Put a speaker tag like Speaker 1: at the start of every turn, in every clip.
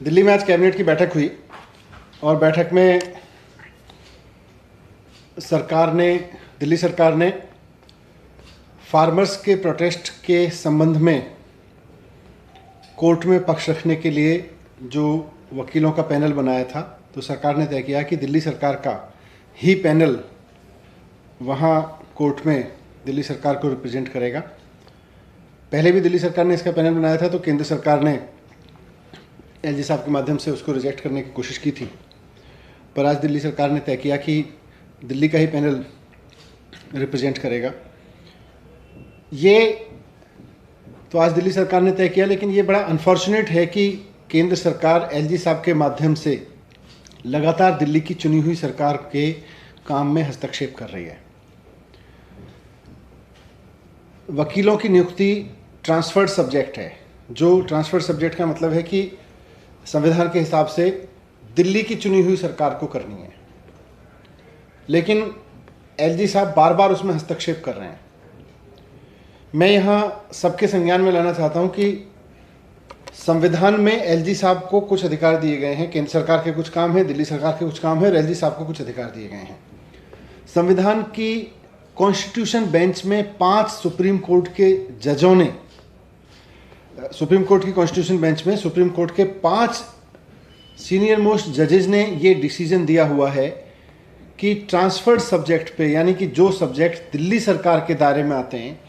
Speaker 1: दिल्ली में आज कैबिनेट की बैठक हुई और बैठक में दिल्ली सरकार ने फार्मर्स के प्रोटेस्ट के संबंध में कोर्ट में पक्ष रखने के लिए जो वकीलों का पैनल बनाया था, तो सरकार ने तय किया कि दिल्ली सरकार का ही पैनल वहाँ कोर्ट में दिल्ली सरकार को रिप्रेजेंट करेगा। पहले भी दिल्ली सरकार ने इसका पैनल बनाया था, तो केंद्र सरकार ने एलजी साहब के माध्यम से उसको रिजेक्ट करने की कोशिश की थी, पर आज दिल्ली सरकार ने तय किया कि दिल्ली का ही पैनल रिप्रेजेंट करेगा। ये तो आज दिल्ली सरकार ने तय किया, लेकिन ये बड़ा अनफॉर्चुनेट है कि केंद्र सरकार एलजी साहब के माध्यम से लगातार दिल्ली की चुनी हुई सरकार के काम में हस्तक्षेप कर रही है। वकीलों की नियुक्ति ट्रांसफर्ड सब्जेक्ट है, जो ट्रांसफर्ड सब्जेक्ट का मतलब है कि संविधान के हिसाब से दिल्ली की चुनी हुई सरकार को करनी है, लेकिन एलजी साहब बार बार उसमें हस्तक्षेप कर रहे हैं। मैं यहाँ सबके संज्ञान में लाना चाहता हूँ कि संविधान में एलजी साहब को कुछ अधिकार दिए गए हैं। केंद्र सरकार के कुछ काम हैं, दिल्ली सरकार के कुछ काम हैं, और एलजी साहब को कुछ अधिकार दिए गए हैं। संविधान की कॉन्स्टिट्यूशन बेंच में 5 सुप्रीम कोर्ट के जजों ने, सुप्रीम कोर्ट की कॉन्स्टिट्यूशन बेंच में सुप्रीम कोर्ट के 5 सीनियर मोस्ट जजेस ने ये डिसीजन दिया हुआ है कि ट्रांसफर्ड सब्जेक्ट पे, यानी कि जो सब्जेक्ट दिल्ली सरकार के दायरे में आते हैं,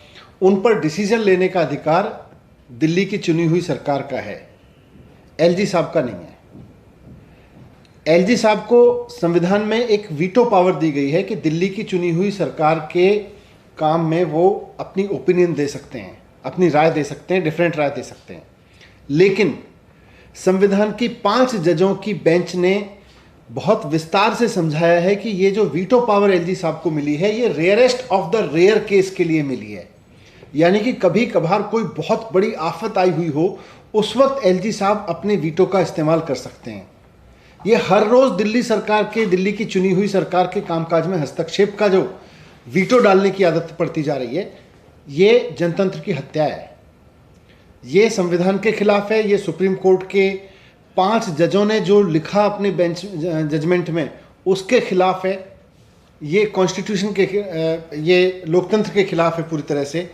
Speaker 1: उन पर डिसीजन लेने का अधिकार दिल्ली की चुनी हुई सरकार का है, एलजी साहब का नहीं है। एलजी साहब को संविधान में एक वीटो पावर दी गई है कि दिल्ली की चुनी हुई सरकार के काम में वो अपनी ओपिनियन दे सकते हैं, अपनी राय दे सकते हैं, डिफरेंट राय दे सकते हैं। लेकिन संविधान की 5 जजों की बेंच ने बहुत विस्तार से समझाया है कि ये जो वीटो पावर एलजी साहब को मिली है, ये rarest of the rare case के लिए मिली है। यानी कि कभी कभार कोई बहुत बड़ी आफत आई हुई हो, उस वक्त एलजी साहब अपने वीटो का इस्तेमाल कर सकते हैं। ये हर रोज दिल्ली की चुनी हुई सरकार के कामकाज में हस्तक्षेप का जो वीटो डालने की आदत पड़ती जा रही है, ये जनतंत्र की हत्या है। ये संविधान के खिलाफ है। ये सुप्रीम कोर्ट के 5 जजों ने जो लिखा अपने बेंच जजमेंट में, उसके खिलाफ है। ये कॉन्स्टिट्यूशन के, ये लोकतंत्र के खिलाफ है पूरी तरह से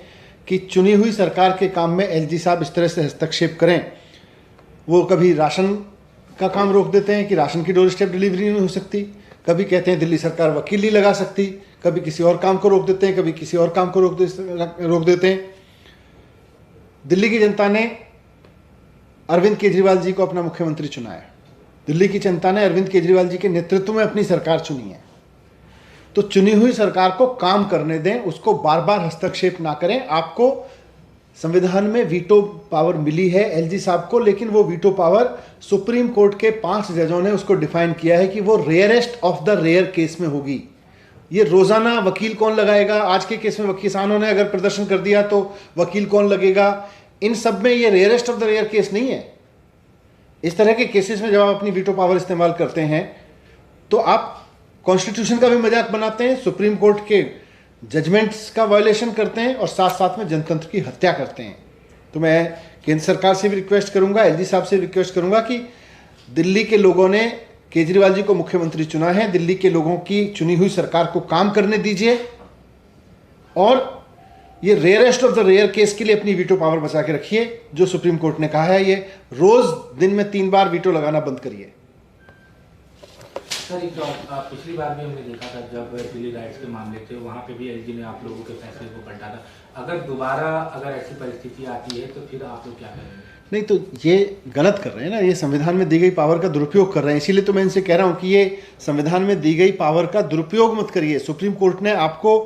Speaker 1: कि चुनी हुई सरकार के काम में एलजी साहब इस तरह से हस्तक्षेप करें। वो कभी राशन का काम रोक देते हैं कि राशन की डोर स्टेप डिलीवरी नहीं हो सकती, कभी कहते हैं दिल्ली सरकार वकील नहीं लगा सकती, कभी किसी और काम को रोक देते हैं, कभी किसी और काम को रोक देते हैं। दिल्ली की जनता ने अरविंद केजरीवाल जी को अपना मुख्यमंत्री चुना है। दिल्ली की जनता ने अरविंद केजरीवाल जी के नेतृत्व में अपनी सरकार चुनी है। तो चुनी हुई सरकार को काम करने दें, उसको बार बार हस्तक्षेप ना करें। आपको संविधान में वीटो पावर मिली है एलजी साहब को, लेकिन वो वीटो पावर सुप्रीम कोर्ट के 5 जजों ने उसको डिफाइन किया है कि वो rarest of the rare case में होगी। ये रोजाना वकील कौन लगाएगा, आज के केस में किसानों ने अगर प्रदर्शन कर दिया तो वकील कौन लगेगा, इन सब में ये rarest of the rare case नहीं है। इस तरह के केसेस में जब आप अपनी वीटो पावर इस्तेमाल करते हैं तो आप कॉन्स्टिट्यूशन का भी मजाक बनाते हैं, सुप्रीम कोर्ट के जजमेंट्स का वायलेशन करते हैं, और साथ साथ में जनतंत्र की हत्या करते हैं। तो मैं केंद्र सरकार से भी रिक्वेस्ट करूंगा, एलजी साहब से भी रिक्वेस्ट करूंगा कि दिल्ली के लोगों ने केजरीवाल जी को मुख्यमंत्री चुना है, दिल्ली के लोगों की चुनी हुई सरकार को काम करने दीजिए, और ये rarest of the rare case के लिए अपनी वीटो पावर बचा के रखिए। जो सुप्रीम कोर्ट ने कहा है, ये रोज दिन में 3 बार वीटो लगाना बंद करिए।
Speaker 2: सर, एक पिछली बार भी हमने देखा था जब दिल्ली राइट्स के मामले थे, वहाँ पे भी एलजी ने आप लोगों के फैसले को पलटा था। अगर दोबारा ऐसी परिस्थिति आती है तो फिर आप लोग क्या करेंगे?
Speaker 1: नहीं, तो ये गलत कर रहे हैं ना, ये संविधान में दी गई पावर का दुरुपयोग कर रहे हैं। इसीलिए तो मैं इनसे कह रहा हूँ कि ये संविधान में दी गई पावर का दुरुपयोग मत करिए। सुप्रीम कोर्ट ने आपको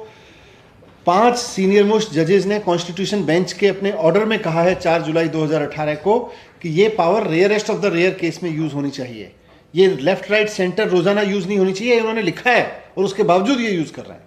Speaker 1: 5 सीनियर मोस्ट जजेस ने कॉन्स्टिट्यूशन बेंच के अपने ऑर्डर में कहा है 4 जुलाई 2018 को कि ये power rarest of the rare case में यूज होनी चाहिए। ये लेफ्ट राइट सेंटर रोजाना यूज नहीं होनी चाहिए, उन्होंने लिखा है, और उसके बावजूद ये यूज कर रहे हैं।